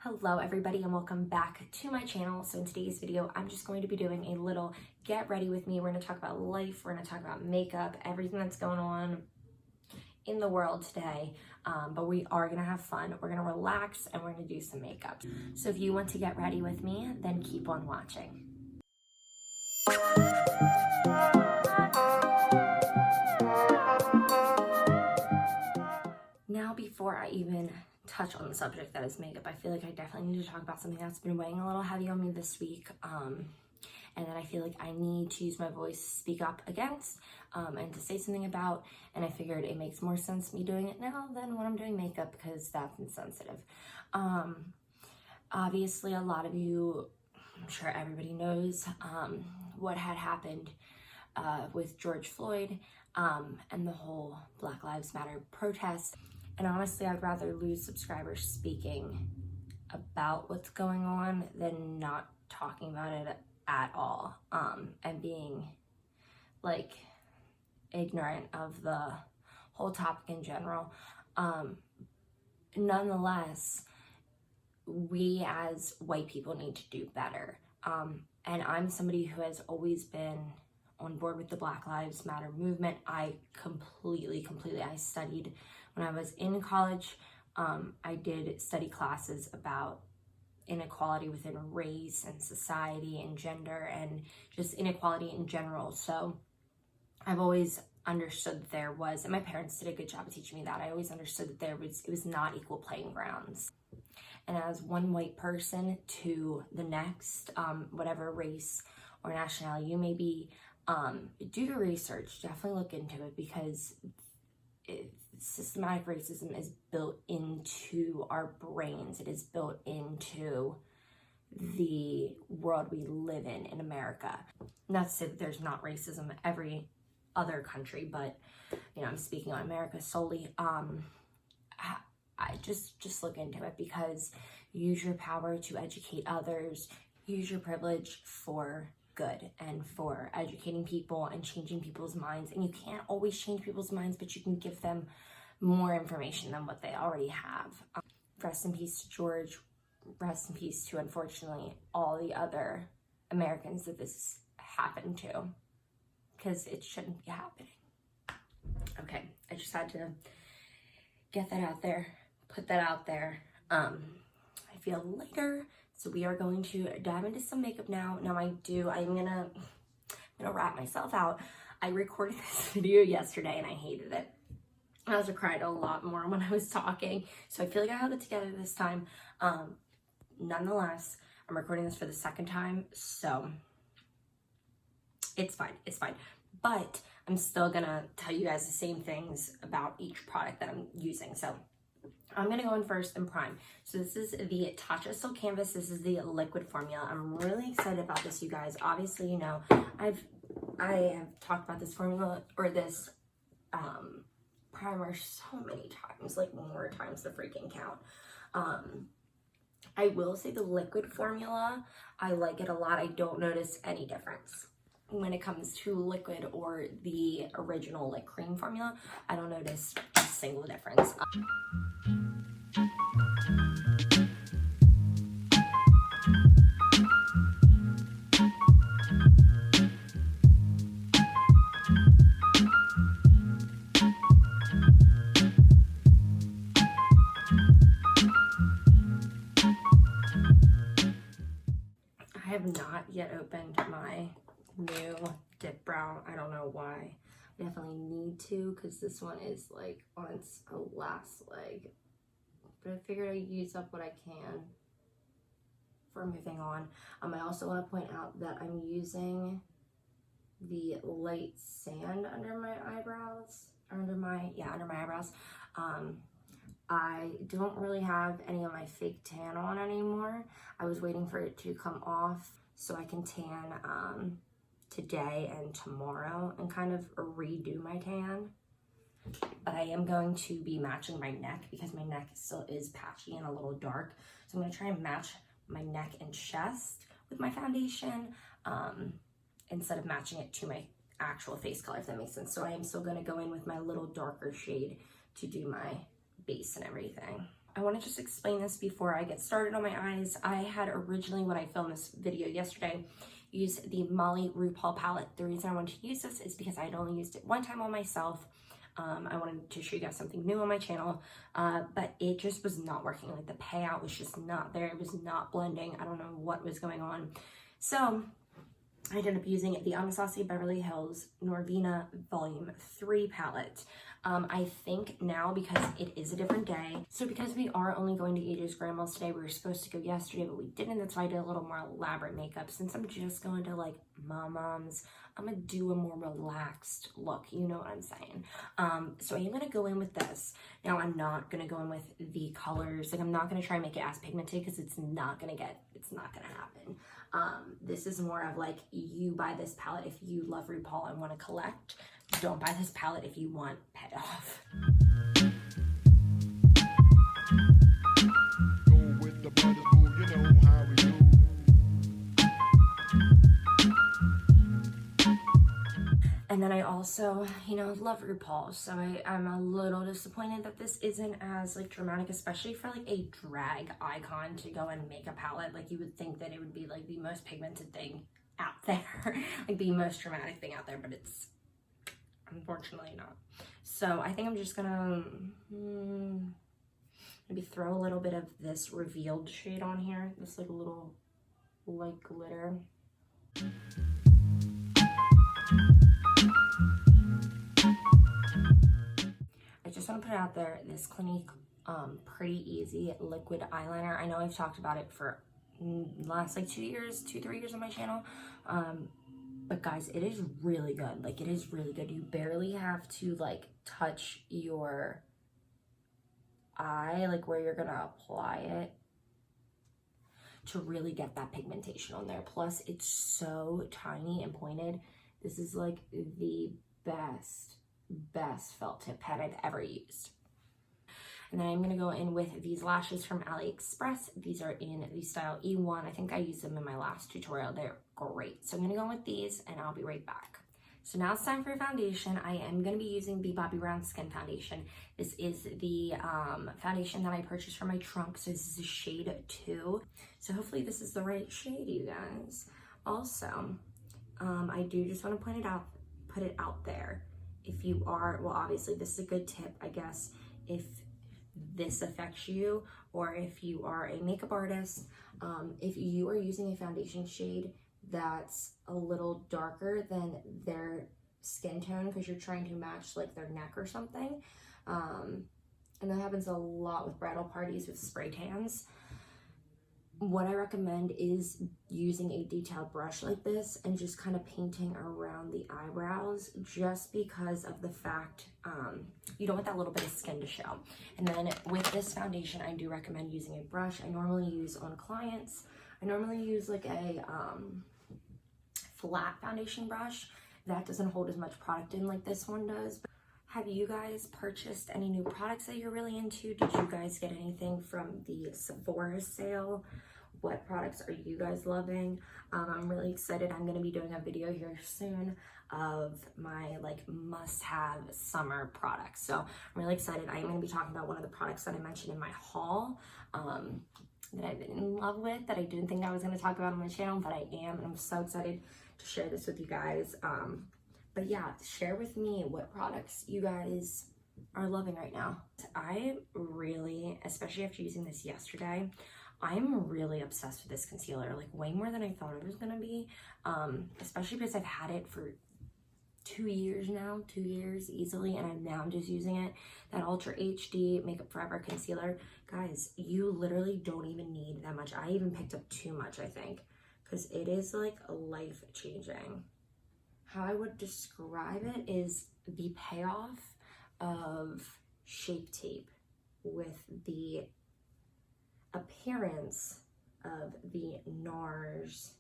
Hello everybody and welcome back to my channel. So in today's video, I'm just going to be doing a little get ready with me. We're going to talk about life, we're going to talk about makeup, everything that's going on in the world today. But we are going to have fun, we're going to relax, and we're going to do some makeup. So if you want to get ready with me, then keep on watching. Now, before I even touch on the subject that is makeup, I feel like I definitely need to talk about something that's been weighing a little heavy on me this week, and that I feel like I need to use my voice to speak up against, and to say something about, and I figured it makes more sense me doing it now than when I'm doing makeup, because that's insensitive. Obviously, a lot of you, I'm sure everybody knows what had happened with George Floyd and the whole Black Lives Matter protest. And honestly, I'd rather lose subscribers speaking about what's going on than not talking about it at all, and being like ignorant of the whole topic in general. Nonetheless, we as white people need to do better. And I'm somebody who has always been on board with the Black Lives Matter movement. I completely, I studied when I was in college. I did study classes about inequality within race and society and gender and just inequality in general. So I've always understood that there was, and my parents did a good job of teaching me that. I always understood that it was not equal playing grounds. And as one white person to the next, whatever race or nationality you may be, do your research, definitely look into it, because systematic racism is built into our brains. It is built into the world we live in America. Not to say that there's not racism in every other country, but you know, I'm speaking on America solely. I just look into it, because use your power to educate others, use your privilege for good and for educating people and changing people's minds. And you can't always change people's minds, but you can give them more information than what they already have. Rest in peace to George. Rest in peace to, unfortunately, all the other Americans that this happened to, because it shouldn't be happening. Okay, I just had to get that out there, put that out there. I feel lighter, so we are going to dive into some makeup now. Now I'm gonna wrap myself out. I recorded this video yesterday and I hated it. I also cried a lot more when I was talking, so I feel like I held it together this time. Nonetheless, I'm recording this for the second time, so it's fine, but I'm still gonna tell you guys the same things about each product that I'm using. So I'm gonna go in first and prime. So this is the Tatcha Silk Canvas. This is the liquid formula. I'm really excited about this, you guys. Obviously, you know, I have talked about this formula, or this primer, so many times, like more times to freaking count. I will say the liquid formula, I like it a lot. I don't notice any difference when it comes to liquid or the original like cream formula. I don't notice a single difference. I have not yet opened my new dip brow. I don't know why. I definitely need to, because this one is like on its last leg. But I figured I'd use up what I can for moving on. I also want to point out that I'm using the light sand under my eyebrows, under my eyebrows. I don't really have any of my fake tan on anymore. I was waiting for it to come off so I can tan today and tomorrow and kind of redo my tan. But I am going to be matching my neck, because my neck still is patchy and a little dark. So I'm going to try and match my neck and chest with my foundation, instead of matching it to my actual face color, if that makes sense. So I am still going to go in with my little darker shade to do my base and everything. I want to just explain this before I get started on my eyes. I had originally, when I filmed this video yesterday, used the Molly RuPaul palette. The reason I wanted to use this is because I had only used it one time on myself. I wanted to show you guys something new on my channel, but it just was not working. Like the payout was just not there. It was not blending. I don't know what was going on. So I ended up using the Anastasia Beverly Hills Norvina Volume 3 palette. I think now, because it is a different day, so because we are only going to Ages Grandma's today, we were supposed to go yesterday, but we didn't. That's why I did a little more elaborate makeup. Since I'm just going to like mom's, I'm gonna do a more relaxed look, you know what I'm saying? So I am gonna go in with this. Now I'm not gonna go in with the colors, like I'm not gonna try and make it as pigmented because it's not gonna happen. This is more of like, you buy this palette if you love RuPaul and want to collect. Don't buy this palette if you want payoff. Go with the brothers, boo, you know how we do. And then I also, you know, love RuPaul, so I'm a little disappointed that this isn't as like dramatic, especially for like a drag icon to go and make a palette. Like you would think that it would be like the most pigmented thing out there, like the most dramatic thing out there, but it's unfortunately not. So I think I'm just gonna maybe throw a little bit of this revealed shade on here, this like a little light glitter. I just want to put it out there, this Clinique Pretty Easy liquid eyeliner. I know I've talked about it for the last like 3 years on my channel, but guys, it is really good. Like, it is really good. You barely have to like touch your eye, like where you're gonna apply it, to really get that pigmentation on there. Plus it's so tiny and pointed. This is like the best felt tip pen I've ever used. And then I'm going to go in with these lashes from AliExpress. These are in the style E1. I think I used them in my last tutorial. They're great. So I'm going to go with these and I'll be right back. So now it's time for foundation. I am going to be using the Bobbi Brown Skin Foundation. This is the foundation that I purchased from my trunk. So this is a shade 2. So hopefully this is the right shade, you guys. Also, I do just want to put it out there. If you are, well, obviously this is a good tip, I guess, if this affects you, or if you are a makeup artist, if you are using a foundation shade that's a little darker than their skin tone because you're trying to match like their neck or something, and that happens a lot with bridal parties with spray tans, what I recommend is using a detailed brush like this and just kind of painting around the eyebrows, just because of the fact you don't want that little bit of skin to show. And then with this foundation, I do recommend using a brush I normally use on clients. I normally use like a flat foundation brush that doesn't hold as much product in like this one does. Have you guys purchased any new products that you're really into? Did you guys get anything from the Sephora sale? What products are you guys loving? I'm really excited. I'm going to be doing a video here soon of my like must-have summer products. So I'm really excited. I'm going to be talking about one of the products that I mentioned in my haul that I've been in love with, that I didn't think I was going to talk about on my channel, but I am. And I'm so excited to share this with you guys. But yeah, share with me what products you guys are loving right now. I really, especially after using this yesterday, I'm really obsessed with this concealer, like way more than I thought it was gonna be, especially because I've had it for 2 years now, 2 years easily, and I'm just using it. That Ultra HD Makeup Forever concealer, guys, you literally don't even need that much. I even picked up too much, I think, because it is like life-changing. How I would describe it is the payoff of Shape Tape with the appearance of the NARS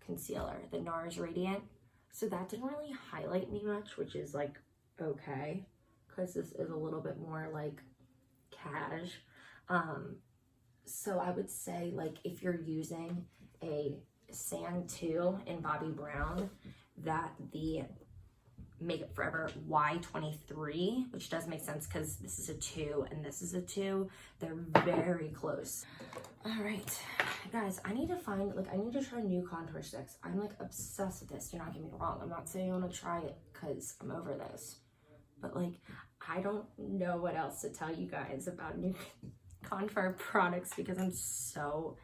concealer, the NARS Radiant. So that didn't really highlight me much, which is like okay, because this is a little bit more like cash. So I would say, like, if you're using a Sand 2 in Bobbi Brown, that the Makeup Forever Y23, which does make sense because this is a 2 and this is a 2. They're very close. All right, guys, I need to try new contour sticks. I'm like obsessed with this. Do not get me wrong. I'm not saying I want to try it because I'm over this, but like, I don't know what else to tell you guys about new contour products because I'm so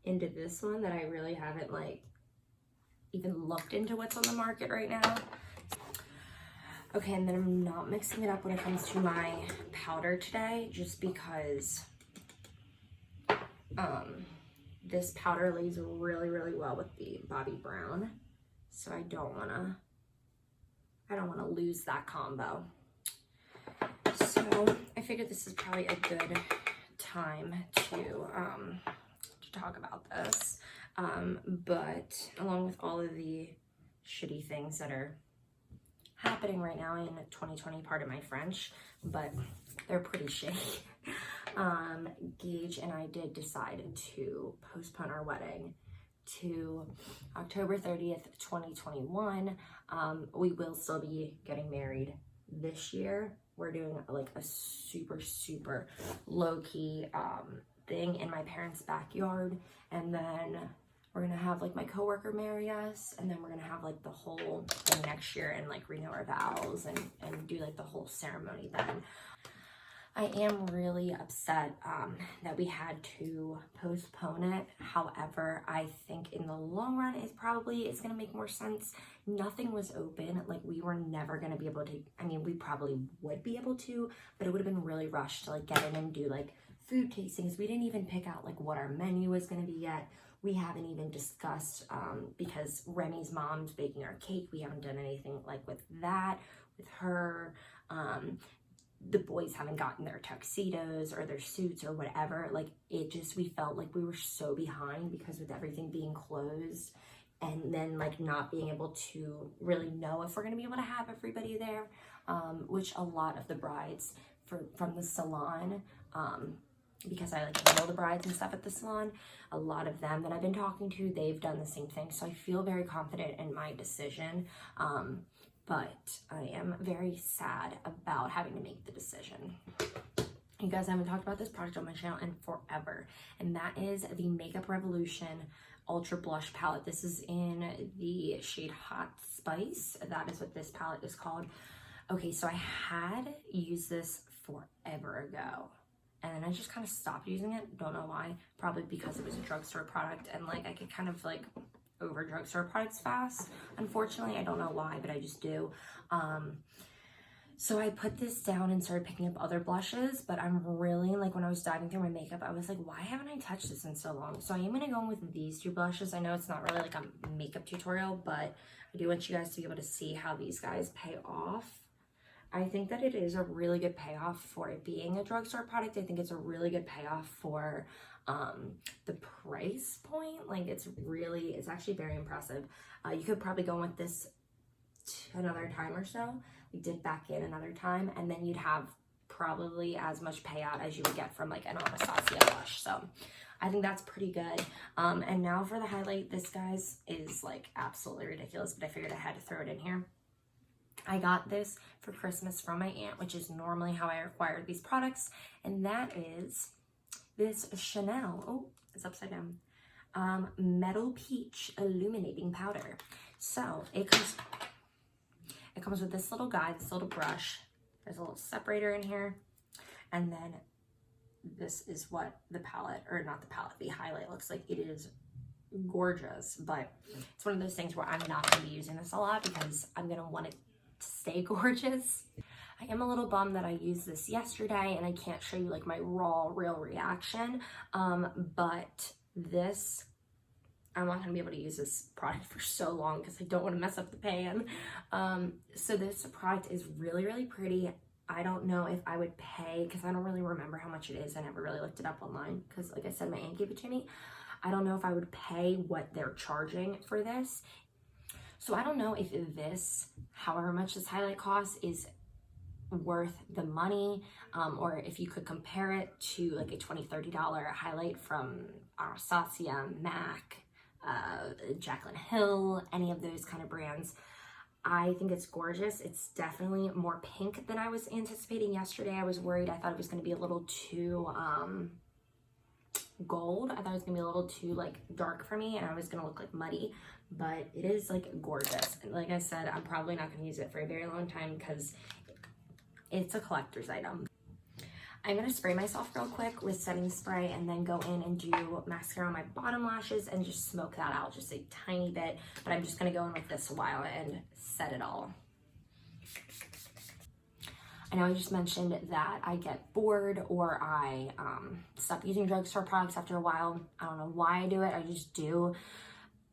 into this one that I really haven't like even looked into what's on the market right now. Okay, and then I'm not mixing it up when it comes to my powder today, just because this powder lays really, really well with the Bobbi Brown. So I don't wanna lose that combo. So I figured this is probably a good time to talk about this. But along with all of the shitty things that are happening right now in 2020, pardon my French, but they're pretty shitty. Gage and I did decide to postpone our wedding to October 30th, 2021. We will still be getting married this year. We're doing like a super, super low-key thing in my parents' backyard, and then we're gonna have like my coworker marry us, and then we're gonna have like the whole thing next year and like renew our vows and do like the whole ceremony then. I am really upset that we had to postpone it. However, I think in the long run, it's gonna make more sense. Nothing was open. Like, we were never gonna be able to, I mean, we probably would be able to, but it would have been really rushed to like get in and do like food tastings. We didn't even pick out like what our menu was gonna be yet. We haven't even discussed, because Remy's mom's baking our cake. We haven't done anything like with that, with her. The boys haven't gotten their tuxedos or their suits or whatever. Like, we felt like we were so behind because with everything being closed and then like not being able to really know if we're gonna be able to have everybody there, which a lot of the brides from the salon, because I like know the brides and stuff at the salon, a lot of them that I've been talking to, they've done the same thing. So I feel very confident in my decision. But I am very sad about having to make the decision. You guys, I haven't talked about this product on my channel in forever, and that is the Makeup Revolution Ultra Blush Palette. This is in the shade Hot Spice. That is what this palette is called. Okay, so I had used this forever ago, and then I just kind of stopped using it. Don't know why. Probably because it was a drugstore product, and like I could kind of like over drugstore products fast. Unfortunately, I don't know why, but I just do. So I put this down and started picking up other blushes, but I'm really like, when I was diving through my makeup, I was like, why haven't I touched this in so long? So I am gonna go in with these two blushes. I know it's not really like a makeup tutorial, but I do want you guys to be able to see how these guys pay off. I think that it is a really good payoff for it being a drugstore product. I think it's a really good payoff for the price point. Like, it's actually very impressive. You could probably go with this another time or so, like dip back in another time, and then you'd have probably as much payout as you would get from like an Anastasia blush. So I think that's pretty good. And now for the highlight. This, guys, is like absolutely ridiculous, but I figured I had to throw it in here. I got this for Christmas from my aunt, which is normally how I acquire these products, and that is this Chanel, oh, it's upside down, Metal Peach Illuminating Powder. So it comes with this little guy, this little brush. There's a little separator in here, and then this is what the palette, or not the palette, the highlight looks like. It is gorgeous, but it's one of those things where I'm not going to be using this a lot because I'm going to want it to stay gorgeous. I am a little bummed that I used this yesterday and I can't show you like my real reaction, but this, I'm not gonna be able to use this product for so long because I don't want to mess up the pan. So this product is really pretty. I don't know if I would pay, because I don't really remember how much it is. I never really looked it up online because, like I said, my aunt gave it to me. I don't know if I would pay what they're charging for this. So I don't know if this, however much this highlight costs, is worth the money, or if you could compare it to like a $20-$30 highlight from Anastasia, MAC, Jaclyn Hill, any of those kind of brands. I think it's gorgeous. It's definitely more pink than I was anticipating yesterday. I was worried. I thought it was going to be a little too gold. I thought it was going to be a little too like dark for me and I was going to look like muddy, but it is like gorgeous. And like I said, I'm probably not going to use it for a very long time because it's a collector's item. I'm going to spray myself real quick with setting spray and then go in and do mascara on my bottom lashes and just smoke that out just a tiny bit. But I'm just going to go in with this a while and set it all. I know I just mentioned that I get bored or I stop using drugstore products after a while. I don't know why I do it. I just do.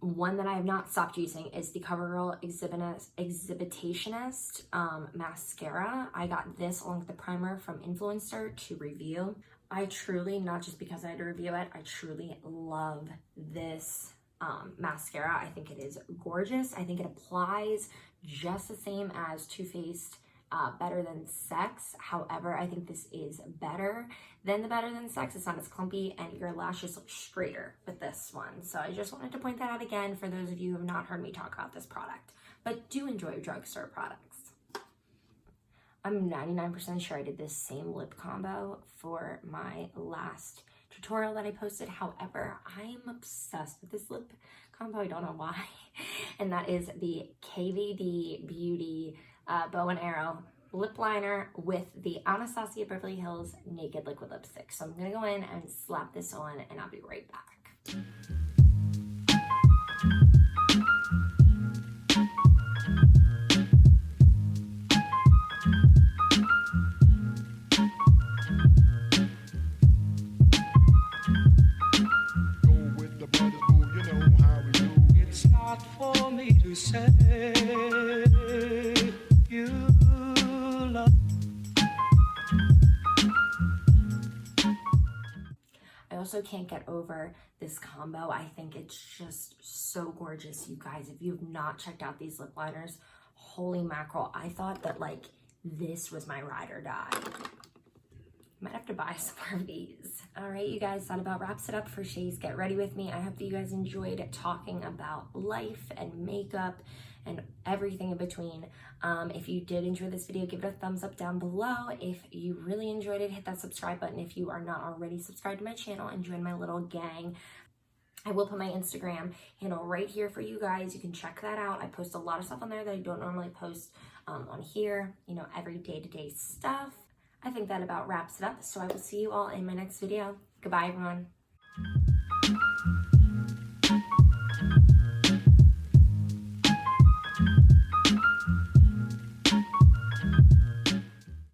One that I have not stopped using is the CoverGirl Exhibitionist mascara. I got this along with the primer from Influencer to review. I truly, not just because I had to review it, I truly love this mascara. I think it is gorgeous. I think it applies just the same as Too Faced Better Than Sex. However, I think this is better than the Better Than Sex. It's not as clumpy and your lashes look straighter with this one. So I just wanted to point that out again for those of you who have not heard me talk about this product, but do enjoy drugstore products. I'm 99% sure I did this same lip combo for my last tutorial that I posted. However, I'm obsessed with this lip combo. I don't know why. And that is the KVD Beauty Bow and Arrow lip liner with the Anastasia Beverly Hills Naked Liquid Lipstick. So I'm gonna go in and slap this on and I'll be right back. Go with the brother boo, you know how we do. It's not for me to say you love. I also can't get over this combo. I think it's just so gorgeous, you guys. If you have not checked out these lip liners, holy mackerel. I thought that like this was my ride or die. Might have to buy some more of these. All right, you guys, that about wraps it up for Shay's Get Ready With Me. I hope that you guys enjoyed talking about life and makeup and everything in between. If you did enjoy this video, give it a thumbs up down below. If you really enjoyed it, hit that subscribe button. If you are not already subscribed to my channel and join my little gang, I will put my Instagram handle right here for you guys. You can check that out. I post a lot of stuff on there that I don't normally post on here, you know, every day-to-day stuff. I think that about wraps it up. So I will see you all in my next video. Goodbye, everyone.